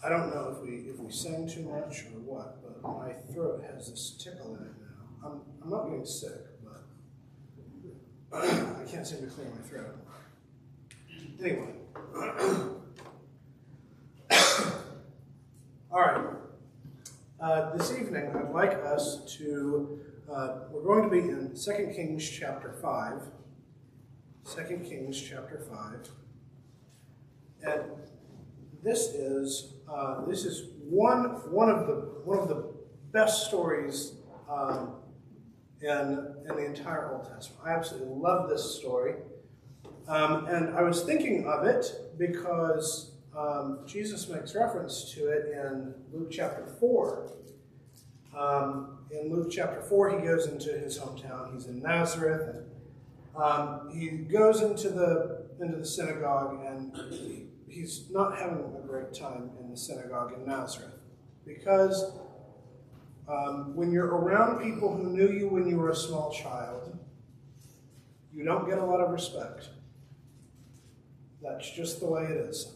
I don't know if we sang too much or what, but my throat has this tickle in it now. I'm not getting sick, but I can't seem to clear my throat. Anyway. All right. This evening, I'd like us to, we're going to be in 2 Kings chapter 5. 2 Kings chapter 5. And this is one of the best stories in the entire Old Testament. I absolutely love this story. And I was thinking of it because Jesus makes reference to it in Luke chapter 4. In Luke chapter 4, he goes into his hometown. He's in Nazareth. And, he goes into the synagogue, and he's not having a great time in the synagogue in Nazareth. Because when you're around people who knew you when you were a small child, you don't get a lot of respect. That's just the way it is.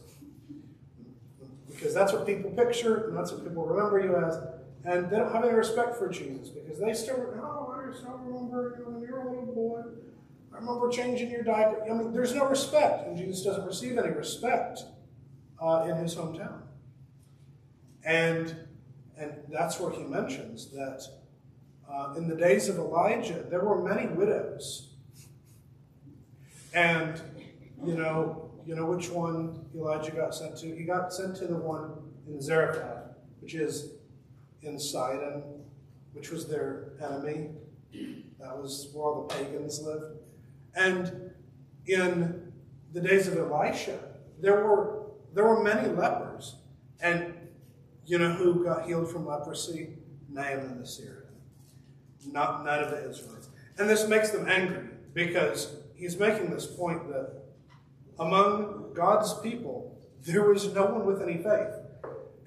Because that's what people picture, and that's what people remember you as. And they don't have any respect for Jesus, because they still, I still remember when you were a little boy. I remember changing your diaper. I mean, there's no respect, and Jesus doesn't receive any respect in his hometown. And that's where he mentions that in the days of Elijah, there were many widows. And, you know which one Elijah got sent to? He got sent to the one in Zarephath, which is in Sidon, which was their enemy. That was where all the pagans lived. And in the days of Elisha, there were many lepers. And you know who got healed from leprosy? Naaman the Syrian. None of the Israelites. And this makes them angry, because he's making this point that among God's people, there was no one with any faith.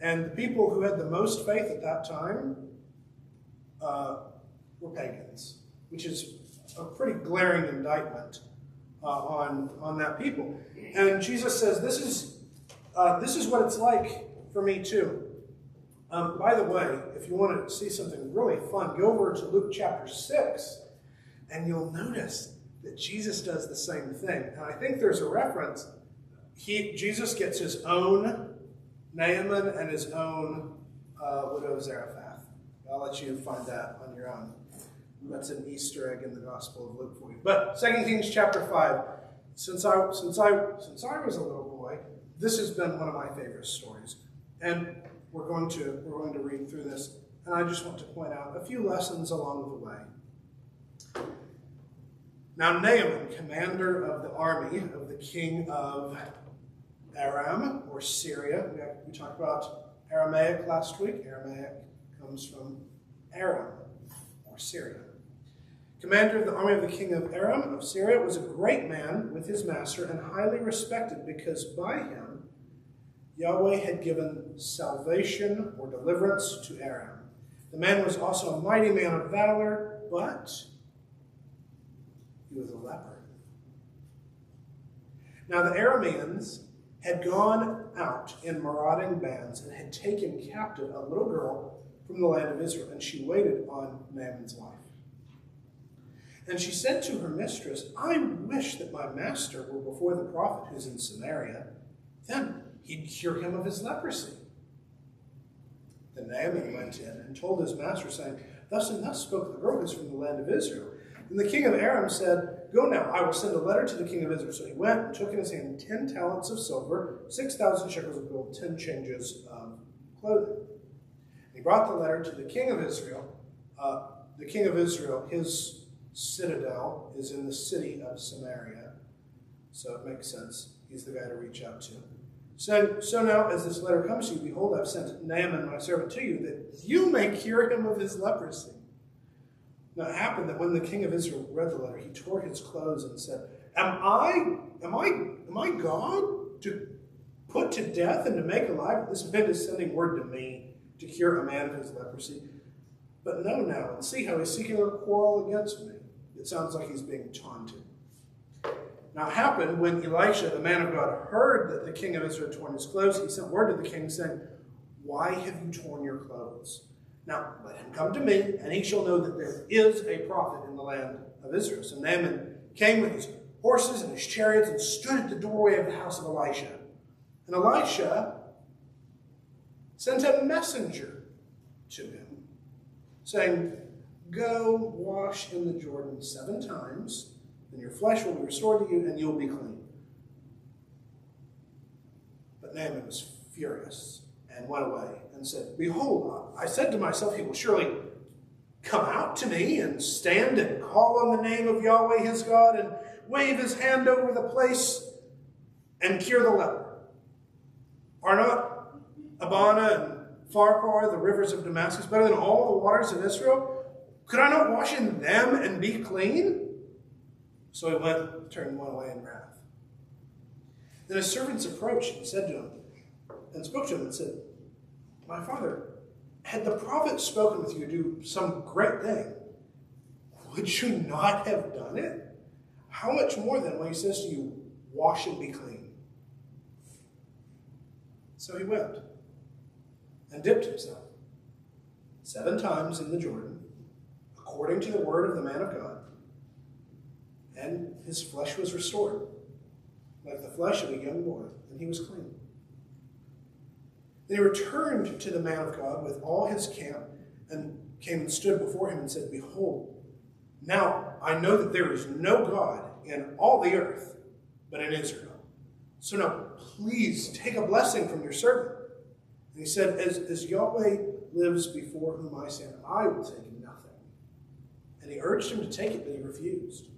And the people who had the most faith at that time were pagans, which is a pretty glaring indictment on that people. And Jesus says, this is what it's like for me too. By the way, if you want to see something really fun, go over to Luke chapter 6, and you'll notice that Jesus does the same thing. And I think there's a reference. Jesus gets his own Naaman and his own widow Zarephath. I'll let you find that on your own. That's an Easter egg in the Gospel of Luke for you. But 2 Kings chapter 5, since I was a little boy, this has been one of my favorite stories. And we're going to read through this. And I just want to point out a few lessons along the way. Now Naaman, commander of the army of the king of Aram, or Syria. We talked about Aramaic last week. Aramaic comes from Aram, or Syria. Commander of the army of the king of Aram of Syria was a great man with his master and highly respected, because by him Yahweh had given salvation or deliverance to Aram. The man was also a mighty man of valor, but he was a leper. Now the Arameans had gone out in marauding bands and had taken captive a little girl from the land of Israel, and she waited on Naaman's wife. And she said to her mistress, I wish that my master were before the prophet who's in Samaria, then he'd cure him of his leprosy. Then Naaman went in and told his master, saying, Thus and thus spoke the girl who's from the land of Israel. And the king of Aram said, Go now, I will send a letter to the king of Israel. So he went and took in his hand 10 talents of silver, 6,000 shekels of gold, 10 changes of clothing. And he brought the letter to the king of Israel. The king of Israel, his citadel is in the city of Samaria. So it makes sense. He's the guy to reach out to. So now, as this letter comes to you, behold, I've sent Naaman, my servant, to you, that you may cure him of his leprosy. Now it happened that when the king of Israel read the letter, he tore his clothes and said, Am I God to put to death and to make alive? This man is sending word to me to cure a man of his leprosy. But know now, and see how he's seeking a quarrel against me. It sounds like he's being taunted. Now it happened when Elisha, the man of God, heard that the king of Israel had torn his clothes, he sent word to the king saying, Why have you torn your clothes? Now let him come to me, and he shall know that there is a prophet in the land of Israel. So Naaman came with his horses and his chariots and stood at the doorway of the house of Elisha. And Elisha sent a messenger to him, saying, "Go wash in the Jordan 7 times, and your flesh will be restored to you, and you'll be clean." But Naaman was furious and went away and said, "Behold, I said to myself, he will surely come out to me and stand and call on the name of Yahweh his God and wave his hand over the place and cure the leper. Are not Abana and Pharpar, the rivers of Damascus, better than all the waters of Israel? Could I not wash in them and be clean?" So he went away in wrath. Then his servants approached and said to him, and spoke to him and said, "My father, had the prophet spoken with you to do some great thing, would you not have done it? How much more then when he says to you, 'Wash and be clean'?" So he went and dipped himself 7 times in the Jordan, according to the word of the man of God, and his flesh was restored, like the flesh of a young boy, and he was clean. Then he returned to the man of God with all his camp, and came and stood before him and said, "Behold, now I know that there is no God in all the earth but in Israel. So now please take a blessing from your servant." And he said, as Yahweh lives before whom I stand, I will take nothing." And he urged him to take it, but he refused.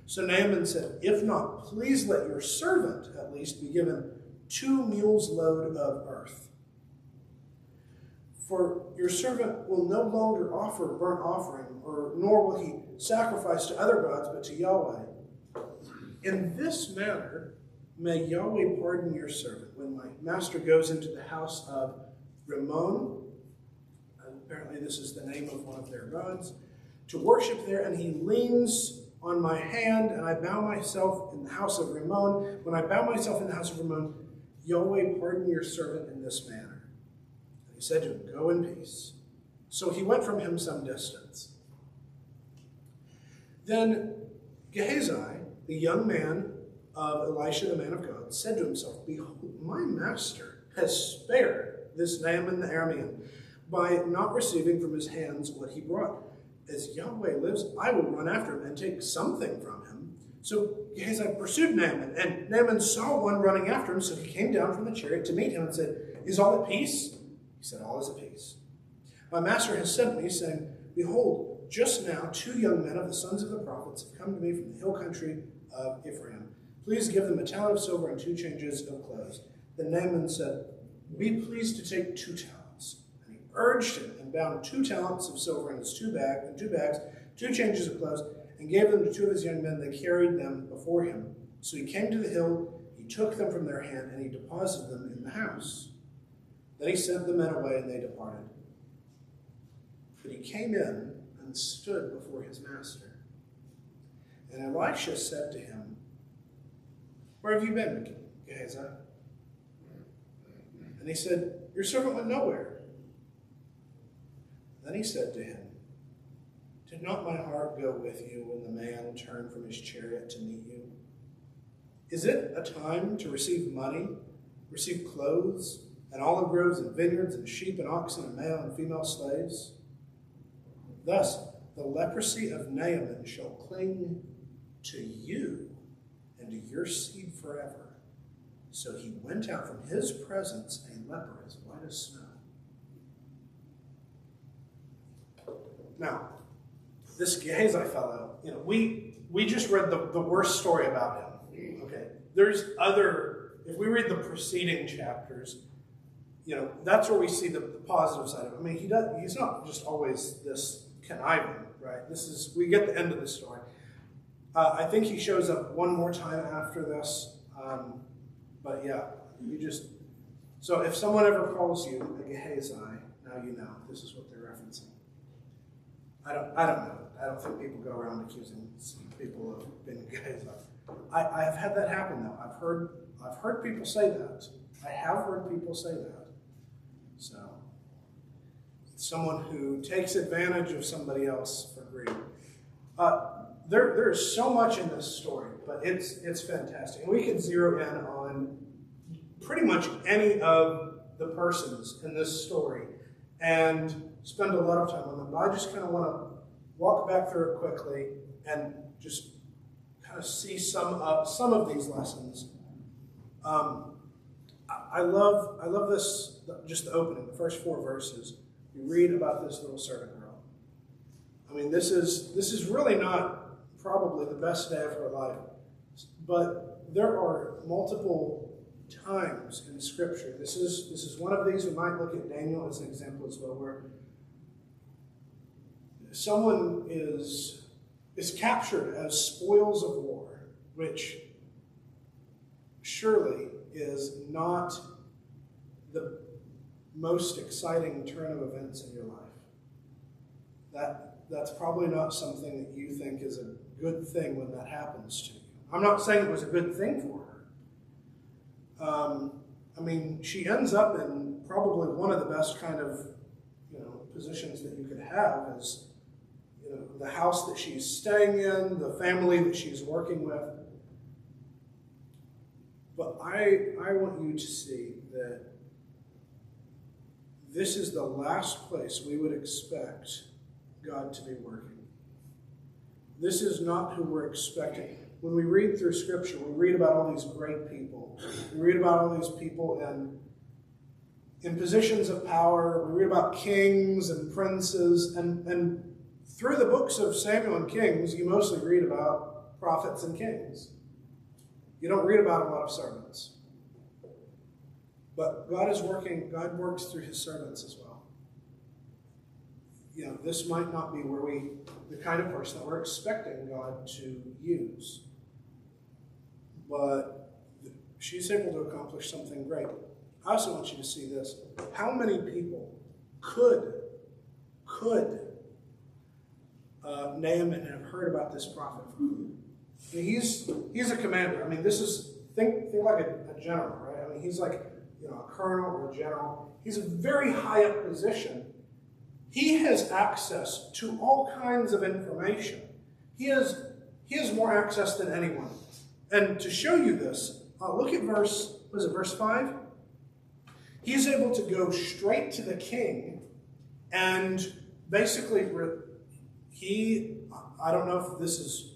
So Naaman said, "If not, please let your servant at least be given 2 mules' load of earth. For your servant will no longer offer burnt offering, nor will he sacrifice to other gods, but to Yahweh. In this manner may Yahweh pardon your servant when my master goes into the house of Rimmon," and apparently this is the name of one of their gods, "to worship there, and he leans on my hand, and I bow myself in the house of Rimmon. When I bow myself in the house of Rimmon, Yahweh pardon your servant in this manner." And he said to him, "Go in peace." So he went from him some distance. Then Gehazi, the young man of Elisha, the man of God, said to himself, "Behold, my master has spared this Naaman the Aramean by not receiving from his hands what he brought. As Yahweh lives, I will run after him and take something from him." So Gehazi pursued Naaman, and Naaman saw one running after him, so he came down from the chariot to meet him and said, "Is all at peace?" He said, "All is at peace. My master has sent me, saying, Behold, just now 2 young men of the sons of the prophets have come to me from the hill country of Ephraim. Please give them a talent of silver and 2 changes of clothes." Then Naaman said, "Be pleased to take 2 talents. And he urged him and bound 2 talents of silver in his 2 bags, 2 changes of clothes, and gave them to 2 of his young men. They carried them before him. So he came to the hill, he took them from their hand, and he deposited them in the house. Then he sent the men away, and they departed. But he came in and stood before his master. And Elisha said to him, "Where have you been, Gehazi?" And he said, "Your servant went nowhere." Then he said to him, "Did not my heart go with you when the man turned from his chariot to meet you? Is it a time to receive money, receive clothes, and olive groves and vineyards and sheep and oxen and male and female slaves? Thus the leprosy of Naaman shall cling to you and to your seed forever." So he went out from his presence a leper as white as snow. Now, this Gehazi fellow, we just read the worst story about him. Okay, there's other, if we read the preceding chapters, that's where we see the positive side of him. I mean, he's not just always this conniving, right? We get the end of the story. I think he shows up one more time after this. But yeah, so if someone ever calls you a Gehazi, now you know this is what they're referencing. I don't know. I don't think people go around accusing people of being Gehazi. I have had that happen though. I've heard people say that. I have heard people say that. So someone who takes advantage of somebody else for greed. There's so much in this story, but it's fantastic. And we could zero in on pretty much any of the persons in this story and spend a lot of time on them. But I just kind of want to walk back through it quickly and just kind of see some of these lessons. I love this, just the opening, the first 4 verses. You read about this little servant girl. I mean, this is really not probably the best day of her life, but there are multiple times in Scripture. This is one of these. We might look at Daniel as an example as well, where someone is captured as spoils of war, which surely is not the most exciting turn of events in your life. That's probably not something that you think is a good thing when that happens to you. I'm not saying it was a good thing for her. I mean, she ends up in probably one of the best kind of, positions that you could have, is, the house that she's staying in, the family that she's working with. But I want you to see that this is the last place we would expect God to be working. This is not who we're expecting. When we read through Scripture, we read about all these great people. We read about all these people in positions of power. We read about kings and princes. And through the books of Samuel and Kings, you mostly read about prophets and kings. You don't read about a lot of servants. But God is working. God works through his servants as well. This might not be the kind of person that we're expecting God to use. But she's able to accomplish something great. I also want you to see this. How many people could name and have heard about this prophet? I mean, he's a commander. I mean, think like a general, right? I mean, he's like a colonel or a general. He's a very high up position. He has access to all kinds of information. He has more access than anyone. And to show you this, look at verse 5? He's able to go straight to the king, and basically I don't know if this is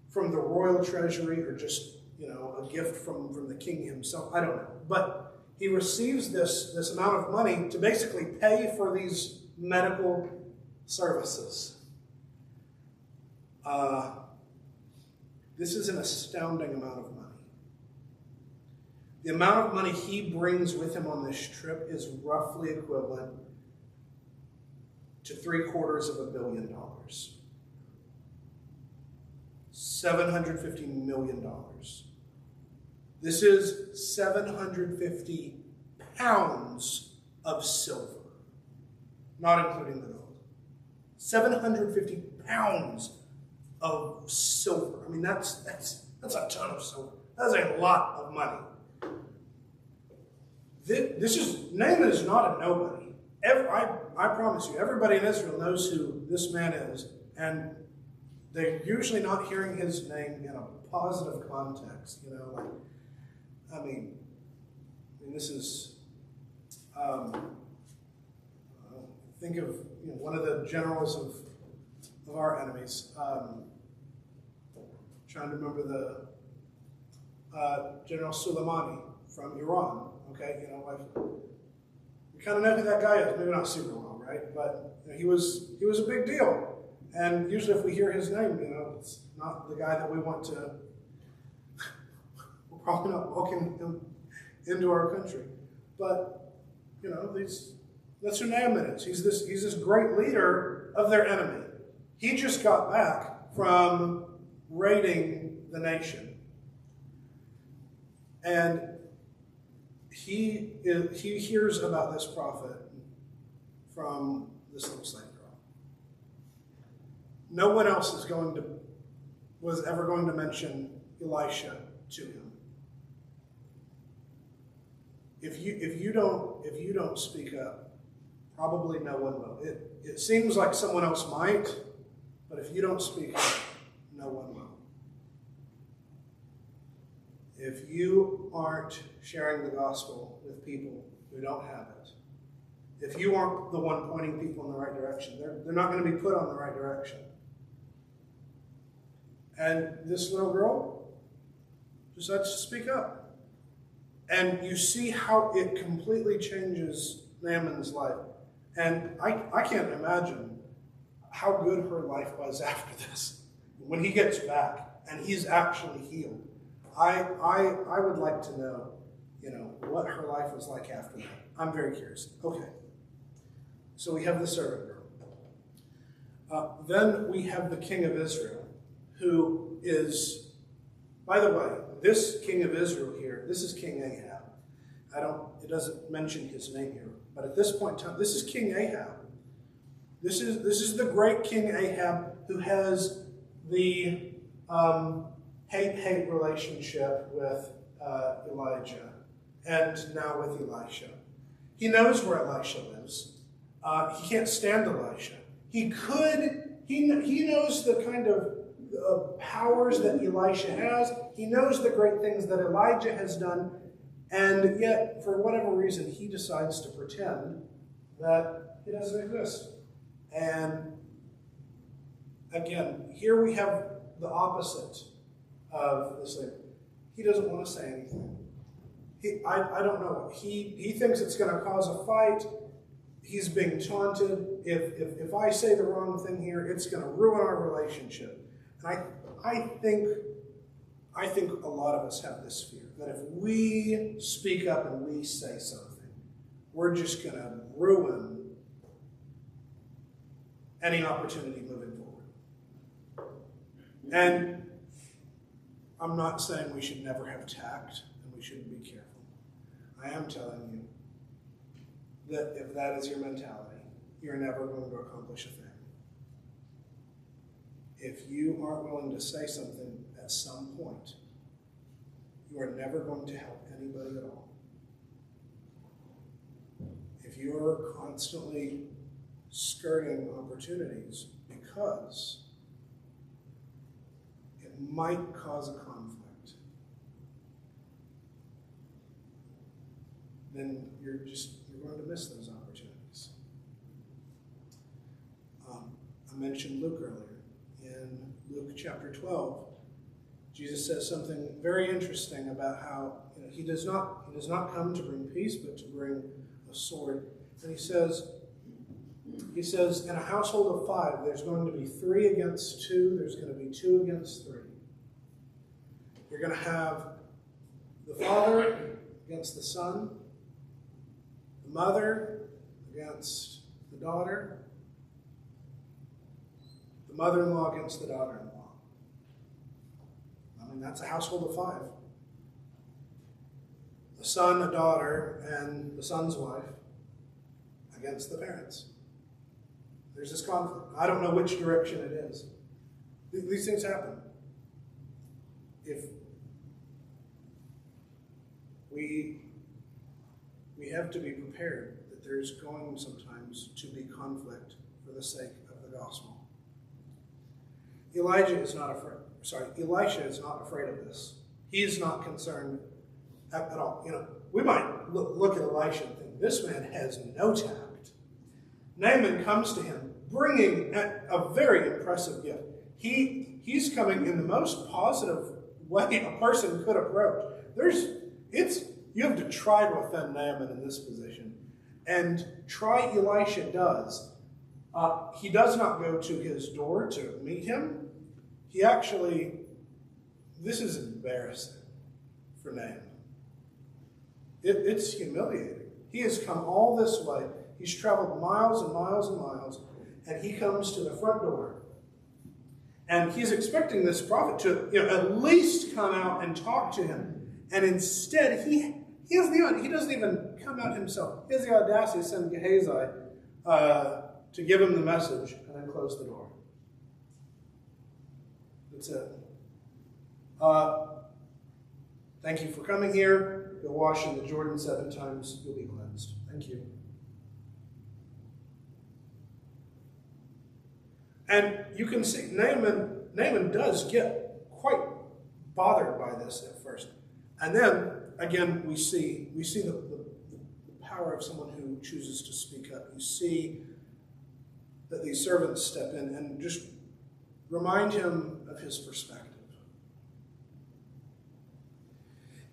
from the royal treasury or just a gift from the king himself. I don't know. But he receives this amount of money to basically pay for these medical services. This is an astounding amount of money. The amount of money he brings with him on this trip is roughly equivalent to $750 million. $750 million. This is 750 pounds of silver, not including the gold. 750 pounds of silver. I mean, that's a ton of silver. That's a lot of money. Naaman is not a nobody. I promise you, everybody in Israel knows who this man is, and they're usually not hearing his name in a positive context. This is. Think of one of the generals of our enemies. Trying to remember the General Soleimani from Iran. Okay, we kind of know who that guy is. Maybe not super well, right? But he was a big deal. And usually, if we hear his name, it's not the guy that we want to. We're probably not welcoming him into our country. But that's who Naaman is. He's this great leader of their enemy. He just got back from raiding the nation, and he hears about this prophet from this little slave girl. No one else was ever going to mention Elisha to him. If you don't speak up Probably no one will. It seems like someone else might, but if you don't speak up, no one will. If you aren't sharing the gospel with people who don't have it, if you aren't the one pointing people in the right direction, they're not going to be put on the right direction. And this little girl decides to speak up. And you see how it completely changes Naaman's life. And I can't imagine how good her life was after this. When he gets back and he's actually healed. I would like to know, what her life was like after that. I'm very curious. Okay. So we have the servant girl. Then we have the king of Israel, who is, by the way, this king of Israel here, this is King Ahab. It doesn't mention his name here, but at this point in time, this is King Ahab. This is the great King Ahab who has the hate-hate relationship with Elijah and now with Elisha. He knows where Elisha lives. He can't stand Elisha. He knows the kind of powers that Elisha has. He knows the great things that Elijah has done. And yet, for whatever reason, he decides to pretend that he doesn't exist. And again, here we have the opposite of this thing. He doesn't want to say anything. I don't know. He thinks it's going to cause a fight. He's being taunted. If I say the wrong thing here, it's going to ruin our relationship. And I think a lot of us have this fear, that if we speak up and we say something, we're just going to ruin any opportunity moving forward. And I'm not saying we should never have tact and we shouldn't be careful. I am telling you that if that is your mentality, you're never going to accomplish a thing. If you aren't willing to say something at some point, you are never going to help anybody at all. If you're constantly skirting opportunities because it might cause a conflict, then you're going to miss those opportunities. I mentioned Luke earlier. In Luke chapter 12, Jesus says something very interesting about how he does not come to bring peace, but to bring a sword. And he says, in a household of 5, there's going to be 3 against 2. There's going to be 2 against 3. You're going to have the father against the son, the mother against the daughter, the mother-in-law against the daughter-in-law. I mean, that's a household of 5. A son, a daughter, and the son's wife against the parents. There's this conflict. I don't know which direction it is. These things happen. If we have to be prepared that there's going sometimes to be conflict for the sake of the gospel. Elisha is not afraid of this. He is not concerned at all. We might look at Elisha and think, this man has no tact. Naaman comes to him bringing a very impressive gift. He's coming in the most positive way a person could approach. You have to try to offend Naaman in this position. And try Elisha does. He does not go to his door to meet him. He actually, this is embarrassing for Naaman. It's humiliating. He has come all this way. He's traveled miles and miles and miles, and he comes to the front door. And he's expecting this prophet to at least come out and talk to him. And instead, he doesn't even come out himself. He has the audacity to send Gehazi to give him the message and then close the door. That's it. Thank you for coming here. Go wash in the Jordan 7 times. You'll be cleansed. Thank you. And you can see Naaman does get quite bothered by this at first. And then, again, we see the power of someone who chooses to speak up. You see that these servants step in and just remind him of his perspective.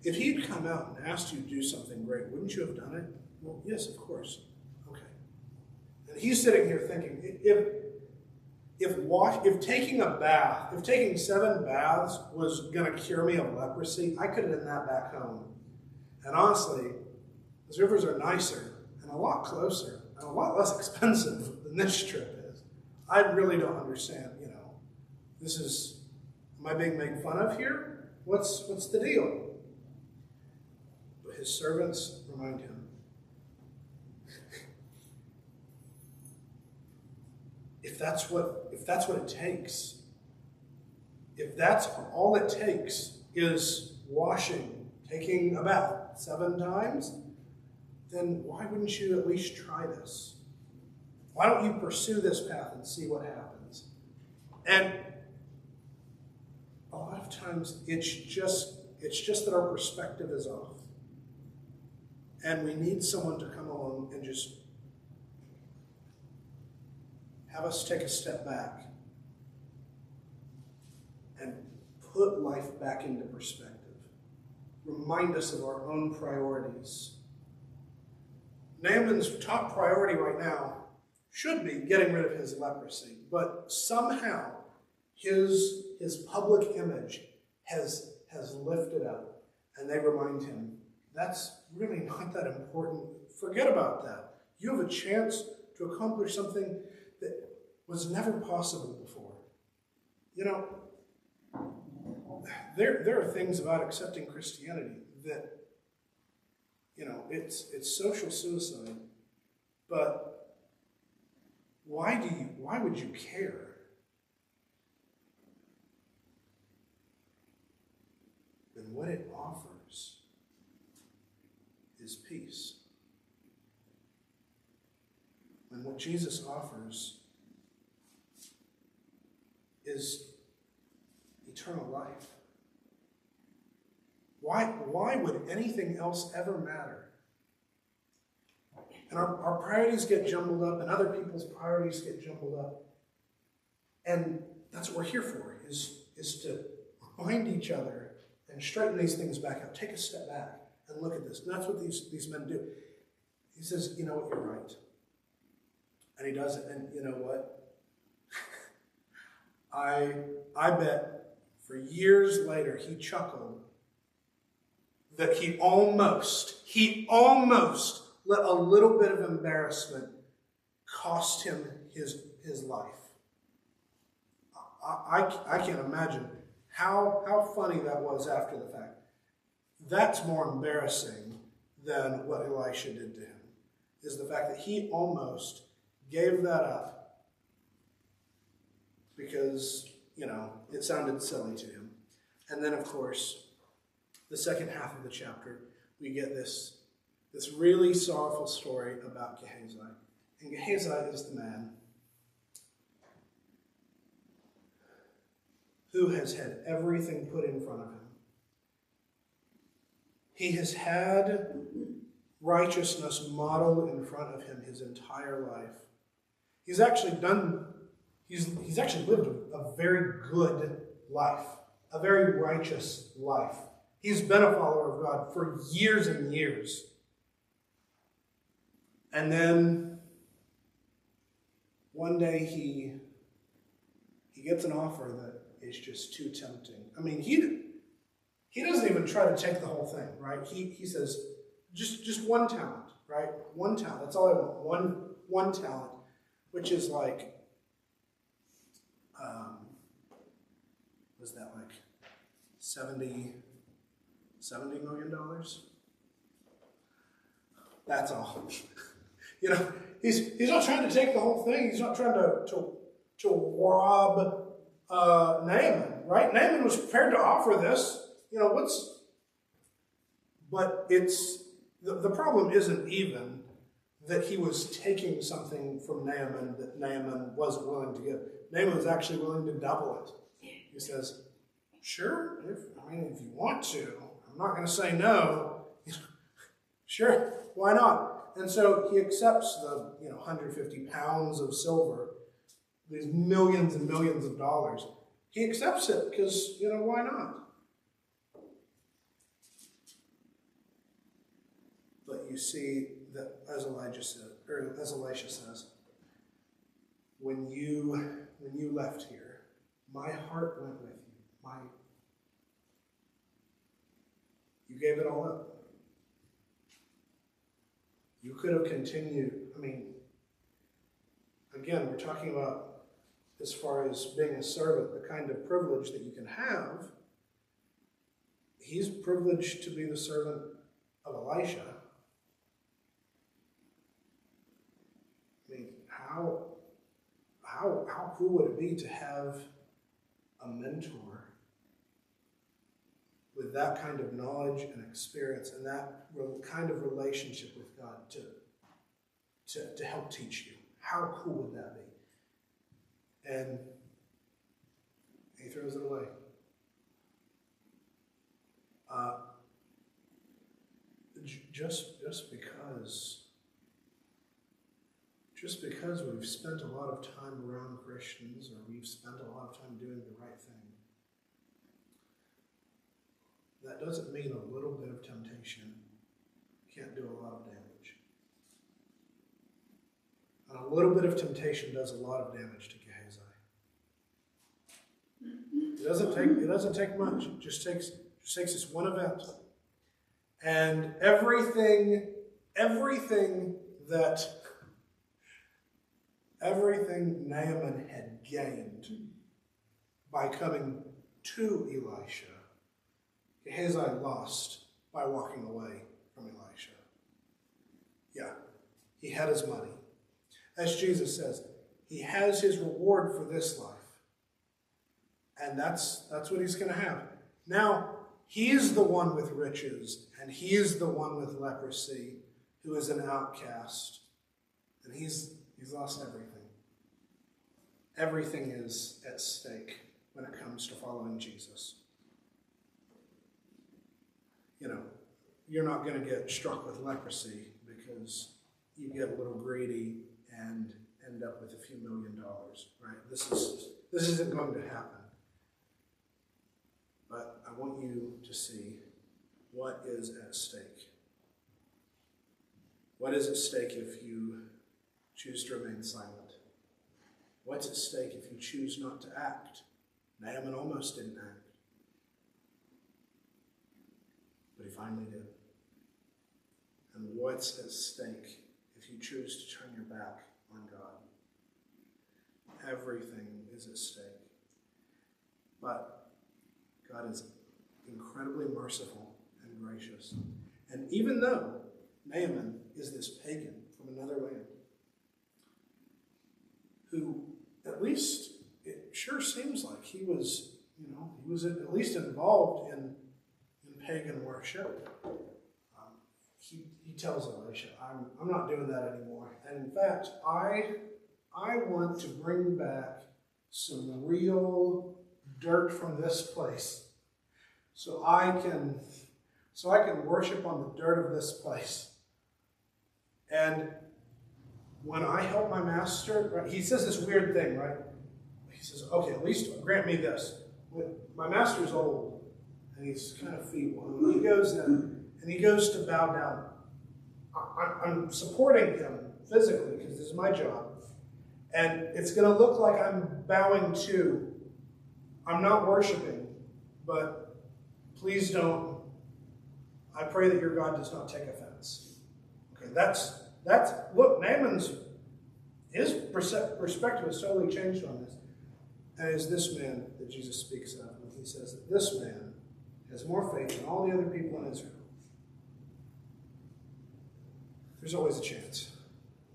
If he'd come out and asked you to do something great, wouldn't you have done it? Well, yes, of course. Okay. And he's sitting here thinking, if taking a bath, if taking 7 baths was going to cure me of leprosy, I could have done that back home. And honestly, those rivers are nicer and a lot closer and a lot less expensive than this trip is. I really don't understand, this is, am I being made fun of here? What's the deal? But his servants remind him, if that's what it takes, if that's all it takes is washing, taking a bath 7 times, then why wouldn't you at least try this? Why don't you pursue this path and see what happens? And a lot of times it's just that our perspective is off. And we need someone to come along and just have us take a step back and put life back into perspective. Remind us of our own priorities. Naaman's top priority right now should be getting rid of his leprosy, but somehow his public image has lifted up, and they remind him, that's really not that important. Forget about that. You have a chance to accomplish something that was never possible before. There are things about accepting Christianity that, it's social suicide, but why would you care? And what it offers is peace. And what Jesus offers is eternal life. Why would anything else ever matter? And our priorities get jumbled up, and other people's priorities get jumbled up. And that's what we're here for, is to remind each other and straighten these things back out. Take a step back and look at this. And that's what these men do. He says, you know what, you're right. And he does it, and you know what? I bet for years later he chuckled that he almost let a little bit of embarrassment cost him his life. I can't imagine how funny that was after the fact. That's more embarrassing than what Elisha did to him, is the fact that he almost gave that up because, it sounded silly to him. And then, of course, the second half of the chapter, we get this really sorrowful story about Gehazi. And Gehazi is the man who has had everything put in front of him. He has had righteousness modeled in front of him his entire life. He's actually lived a very good life, a very righteous life. He's been a follower of God for years and years. And then one day he gets an offer that is just too tempting. I mean, he doesn't even try to take the whole thing, right? He says, just one talent, right? One talent. That's all I want. One talent, which is like, was that like $70 million? That's all. He's not trying to take the whole thing. He's not trying to rob Naaman, right? Naaman was prepared to offer this. But it's the problem isn't even that he was taking something from Naaman that Naaman wasn't willing to give. Naaman was actually willing to double it. He says, sure, if you want to. I'm not going to say no. Sure, why not? And so he accepts the 150 pounds of silver, these millions and millions of dollars. He accepts it because, why not? But you see that, as Elisha says, when you left here, my heart went with you. You gave it all up. You could have continued. Again, we're talking about, as far as being a servant, the kind of privilege that you can have. He's privileged to be the servant of Elisha. How cool would it be to have a mentor with that kind of knowledge and experience and that kind of relationship with God to help teach you? How cool would that be? And he throws it away. Just because we've spent a lot of time around Christians, or we've spent a lot of time doing the right thing, that doesn't mean a little bit of temptation can't do a lot of damage. And a little bit of temptation does a lot of damage to Gehazi. It doesn't take much. It just takes this one event. And everything Naaman had gained by coming to Elisha, Gehazi lost by walking away from Elisha. Yeah, he had his money. As Jesus says, he has his reward for this life. And that's what he's going to have. Now, he is the one with riches, and he is the one with leprosy, who is an outcast. And he's lost everything. Everything is at stake when it comes to following Jesus. You're not going to get struck with leprosy because you get a little greedy and end up with a few $1 million, right? This isn't going to happen. But I want you to see what is at stake. What is at stake if you choose to remain silent? What's at stake if you choose not to act? Naaman almost didn't act. But he finally did. And what's at stake if you choose to turn your back on God? Everything is at stake. But God is incredibly merciful and gracious. And even though Naaman is this pagan from another land, who at least it sure seems like he was at least involved in pagan worship. He tells Elisha, I'm not doing that anymore. And in fact, I want to bring back some real dirt from this place so I can worship on the dirt of this place. And when I help my master, right, he says this weird thing, right? He says, okay, at least grant me this. My master's old, and he's kind of feeble. And he goes in, and he goes to bow down. I'm supporting him physically, because this is my job. And it's going to look like I'm bowing to. I'm not worshiping, but please don't. I pray that your God does not take offense. Okay, look, his perspective is totally changed on this. And it's this man that Jesus speaks of when he says that this man has more faith than all the other people in Israel. There's always a chance.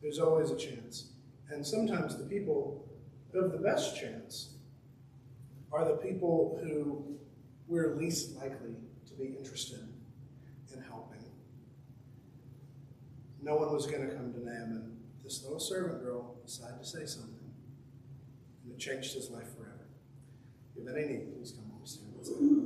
There's always a chance. And sometimes the people who have the best chance are the people who we're least likely to be interested in helping. no one was going to come to Naaman. This little servant girl decided to say something, and it changed his life forever. If you have any need, please come and stand.